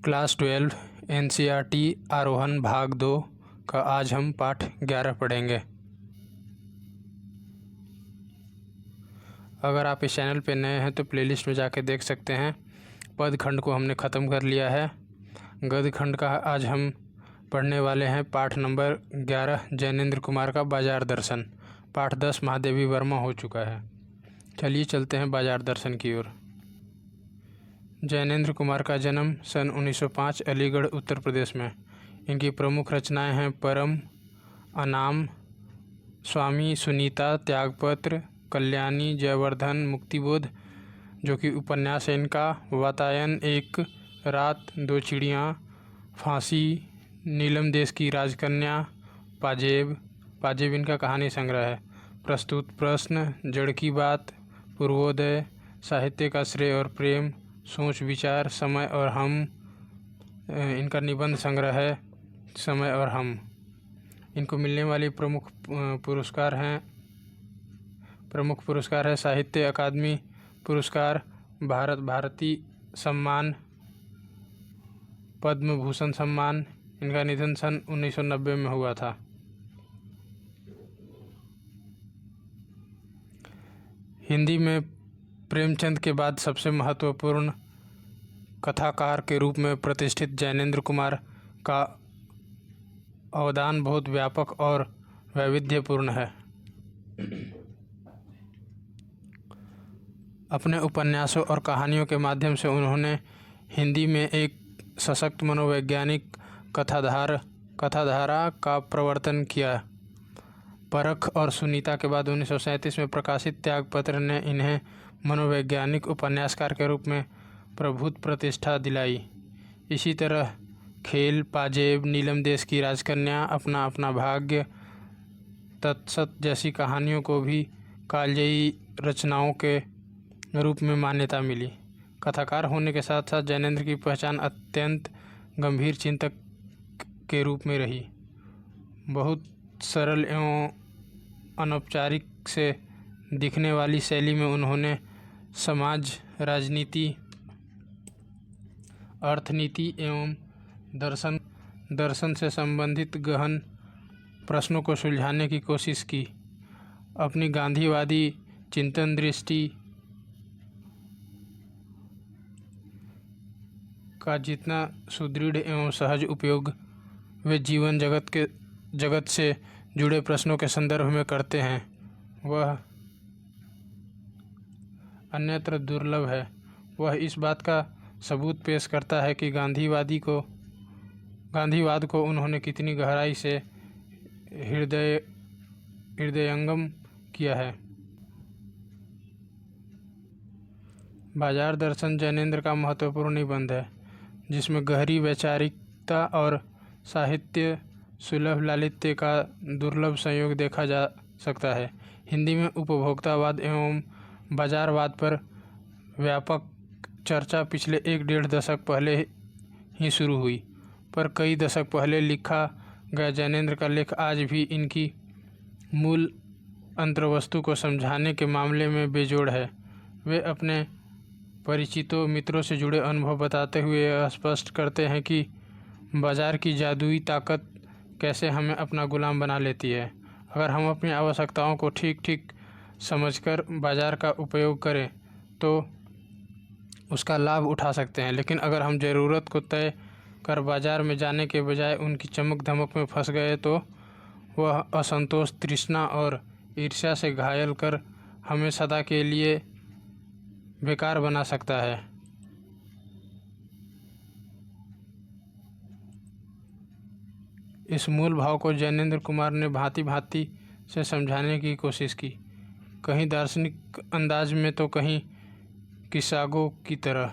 Class 12 NCERT आरोहण भाग 2 का आज हम पाठ 11 पढ़ेंगे। अगर आप इस चैनल पे नए हैं तो प्लेलिस्ट में जाके देख सकते हैं। पद खंड को हमने ख़त्म कर लिया है। गद्य खंड का आज हम पढ़ने वाले हैं। पाठ नंबर 11 जैनेन्द्र कुमार का बाजार दर्शन। पाठ 10 महादेवी वर्मा हो चुका है। चलिए चलते हैं बाजार दर्शन की ओर। जैनेन्द्र कुमार का जन्म सन 1905 अलीगढ़ उत्तर प्रदेश में। इनकी प्रमुख रचनाएं हैं परम, अनाम, स्वामी सुनीता, त्यागपत्र, कल्याणी, जयवर्धन, मुक्तिबोध जो कि उपन्यास है इनका, वातायन, एक रात, दो चिड़ियाँ, फांसी, नीलम देश की राजकन्या, पाजेब इनका कहानी संग्रह है, प्रस्तुत प्रश्न, जड़ की बात, पूर्वोदय, साहित्य का श्रेय और प्रेम, सोच विचार, समय और हम इनका निबंध संग्रह है, समय और हम। इनको मिलने वाली प्रमुख पुरस्कार है साहित्य अकादमी पुरस्कार, भारत भारती सम्मान, पद्म भूषण सम्मान। इनका निधन सन 1990 में हुआ था। हिंदी में प्रेमचंद के बाद सबसे महत्वपूर्ण कथाकार के रूप में प्रतिष्ठित जैनेन्द्र कुमार का अवदान बहुत व्यापक और वैविध्यपूर्ण है। अपने उपन्यासों और कहानियों के माध्यम से उन्होंने हिंदी में एक सशक्त मनोवैज्ञानिक कथाधारा का प्रवर्तन किया। परख और सुनीता के बाद 1937 में प्रकाशित त्यागपत्र ने इन्हें मनोवैज्ञानिक उपन्यासकार के रूप में प्रभुत्व प्रतिष्ठा दिलाई। इसी तरह खेल, पाजेब, नीलम देश की राजकन्या, अपना अपना भाग्य, तत्सत जैसी कहानियों को भी कालजयी रचनाओं के रूप में मान्यता मिली। कथाकार होने के साथ साथ जैनेन्द्र की पहचान अत्यंत गंभीर चिंतक के रूप में रही। बहुत सरल एवं अनौपचारिक से दिखने वाली शैली में उन्होंने समाज, राजनीति, अर्थनीति एवं दर्शन से संबंधित गहन प्रश्नों को सुलझाने की कोशिश की। अपनी गांधीवादी चिंतन दृष्टि का जितना सुदृढ़ एवं सहज उपयोग वे जीवन जगत से जुड़े प्रश्नों के संदर्भ में करते हैं, वह अन्यत्र दुर्लभ है। वह इस बात का सबूत पेश करता है कि गांधीवाद को उन्होंने कितनी गहराई से हृदयंगम किया है। बाजार दर्शन जैनेन्द्र का महत्वपूर्ण निबंध है, जिसमें गहरी वैचारिकता और साहित्य सुलभ लालित्य का दुर्लभ संयोग देखा जा सकता है। हिंदी में उपभोक्तावाद एवं बाजारवाद पर व्यापक चर्चा पिछले 1-1.5 दशक पहले ही शुरू हुई, पर कई दशक पहले लिखा गया जैनेन्द्र का लेख आज भी इनकी मूल अंतर्वस्तु को समझाने के मामले में बेजोड़ है। वे अपने परिचितों मित्रों से जुड़े अनुभव बताते हुए यह स्पष्ट करते हैं कि बाजार की जादुई ताकत कैसे हमें अपना गुलाम बना लेती है। अगर हम अपनी आवश्यकताओं को ठीक समझकर बाजार का उपयोग करें तो उसका लाभ उठा सकते हैं, लेकिन अगर हम ज़रूरत को तय कर बाजार में जाने के बजाय उनकी चमक धमक में फंस गए तो वह असंतोष, तृष्णा और ईर्ष्या से घायल कर हमें सदा के लिए बेकार बना सकता है। इस मूल भाव को जैनेन्द्र कुमार ने भांति से समझाने की कोशिश की, कहीं दार्शनिक अंदाज में तो कहीं किस्सागो की तरह।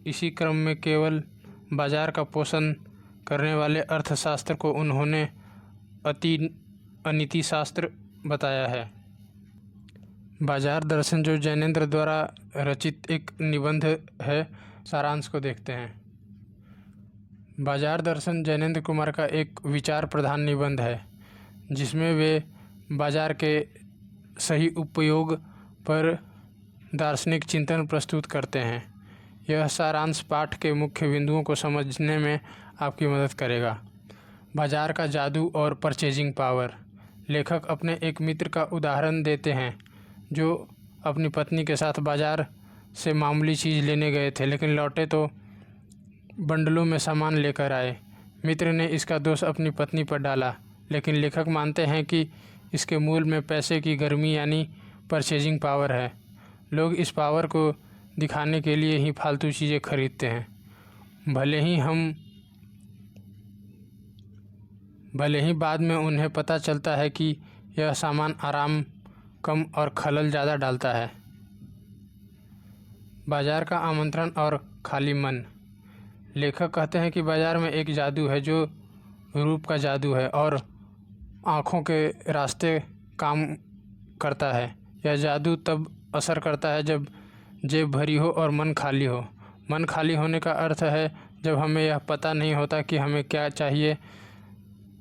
इसी क्रम में केवल बाजार का पोषण करने वाले अर्थशास्त्र को उन्होंने अनीति शास्त्र बताया है। बाजार दर्शन जो जैनेन्द्र द्वारा रचित एक निबंध है, सारांश को देखते हैं। बाजार दर्शन जैनेन्द्र कुमार का एक विचार प्रधान निबंध है, जिसमें वे बाजार के सही उपयोग पर दार्शनिक चिंतन प्रस्तुत करते हैं। यह सारांश पाठ के मुख्य बिंदुओं को समझने में आपकी मदद करेगा। बाजार का जादू और परचेजिंग पावर। लेखक अपने एक मित्र का उदाहरण देते हैं जो अपनी पत्नी के साथ बाजार से मामूली चीज़ लेने गए थे, लेकिन लौटे तो बंडलों में सामान लेकर आए। मित्र ने इसका दोष अपनी पत्नी पर डाला, लेकिन लेखक मानते हैं कि इसके मूल में पैसे की गर्मी यानी परचेजिंग पावर है। लोग इस पावर को दिखाने के लिए ही फालतू चीज़ें खरीदते हैं, भले ही बाद में उन्हें पता चलता है कि यह सामान आराम कम और खलल ज़्यादा डालता है। बाजार का आमंत्रण और खाली मन। लेखक कहते हैं कि बाजार में एक जादू है जो रूप का जादू है और आँखों के रास्ते काम करता है। यह जादू तब असर करता है जब जेब भरी हो और मन खाली हो। मन खाली होने का अर्थ है जब हमें यह पता नहीं होता कि हमें क्या चाहिए।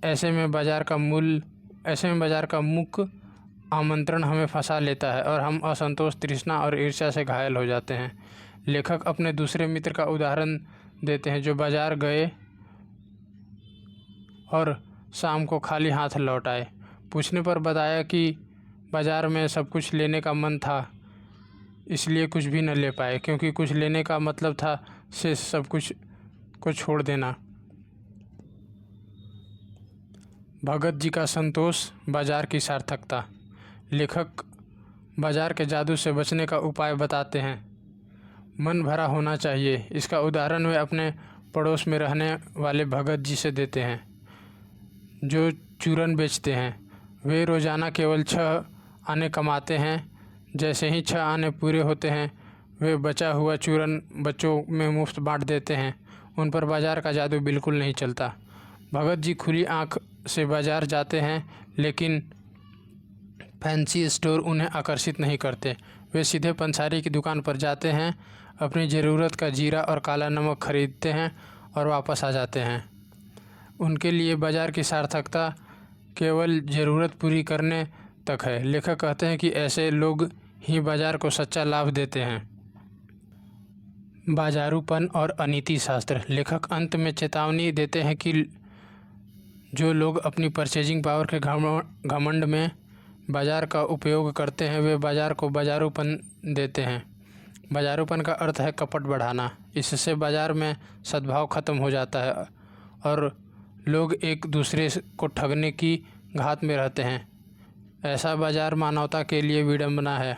ऐसे में बाजार का मुख्य आमंत्रण हमें फंसा लेता है और हम असंतोष, तृष्णा और ईर्ष्या से घायल हो जाते हैं। लेखक अपने दूसरे मित्र का उदाहरण देते हैं जो बाजार गए और शाम को खाली हाथ लौट आए। पूछने पर बताया कि बाजार में सब कुछ लेने का मन था, इसलिए कुछ भी न ले पाए, क्योंकि कुछ लेने का मतलब था से सब कुछ को छोड़ देना। भगत जी का संतोष, बाजार की सार्थकता। लेखक बाजार के जादू से बचने का उपाय बताते हैं। मन भरा होना चाहिए। इसका उदाहरण वे अपने पड़ोस में रहने वाले भगत जी से देते हैं जो चूरन बेचते हैं। वे रोज़ाना केवल 6 आने कमाते हैं। जैसे ही 6 आने पूरे होते हैं वे बचा हुआ चूरन बच्चों में मुफ्त बांट देते हैं। उन पर बाजार का जादू बिल्कुल नहीं चलता। भगत जी खुली आँख से बाजार जाते हैं, लेकिन फैंसी स्टोर उन्हें आकर्षित नहीं करते। वे सीधे पंसारी की दुकान पर जाते हैं, अपनी ज़रूरत का जीरा और काला नमक खरीदते हैं और वापस आ जाते हैं। उनके लिए बाजार की सार्थकता केवल ज़रूरत पूरी करने तक है। लेखक कहते हैं कि ऐसे लोग ही बाजार को सच्चा लाभ देते हैं। बाजारूपन और अनीति शास्त्र। लेखक अंत में चेतावनी देते हैं कि जो लोग अपनी परचेजिंग पावर के घमंड में बाजार का उपयोग करते हैं वे बाजार को बाजारूपन देते हैं। बाजारूपन का अर्थ है कपट बढ़ाना। इससे बाजार में सद्भाव खत्म हो जाता है और लोग एक दूसरे को ठगने की घात में रहते हैं। ऐसा बाजार मानवता के लिए विडंबना है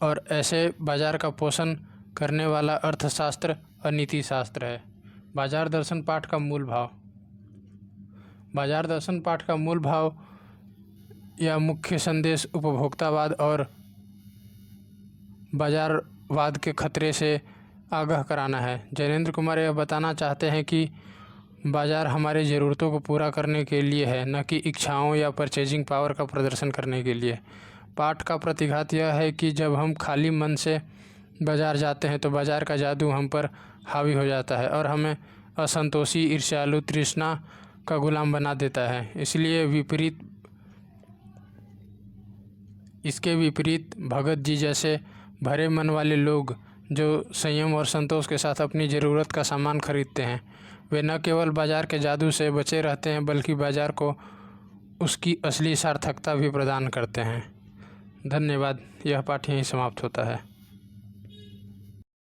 और ऐसे बाजार का पोषण करने वाला अर्थशास्त्र अनीति शास्त्र है। बाजार दर्शन पाठ का मूल भाव। बाजार दर्शन पाठ का मूल भाव या मुख्य संदेश उपभोक्तावाद और बाजारवाद के खतरे से आगाह कराना है। जैनेंद्र कुमार यह बताना चाहते हैं कि बाजार हमारी ज़रूरतों को पूरा करने के लिए है, न कि इच्छाओं या परचेजिंग पावर का प्रदर्शन करने के लिए। पाठ का प्रतिघात यह है कि जब हम खाली मन से बाजार जाते हैं तो बाजार का जादू हम पर हावी हो जाता है और हमें असंतोषी, ईर्ष्यालु, तृष्णा का गुलाम बना देता है। इसके विपरीत भगत जी जैसे भरे मन वाले लोग जो संयम और संतोष के साथ अपनी ज़रूरत का सामान खरीदते हैं, वे न केवल बाजार के जादू से बचे रहते हैं बल्कि बाजार को उसकी असली सार्थकता भी प्रदान करते हैं। धन्यवाद। यह पाठ यहीं समाप्त होता है।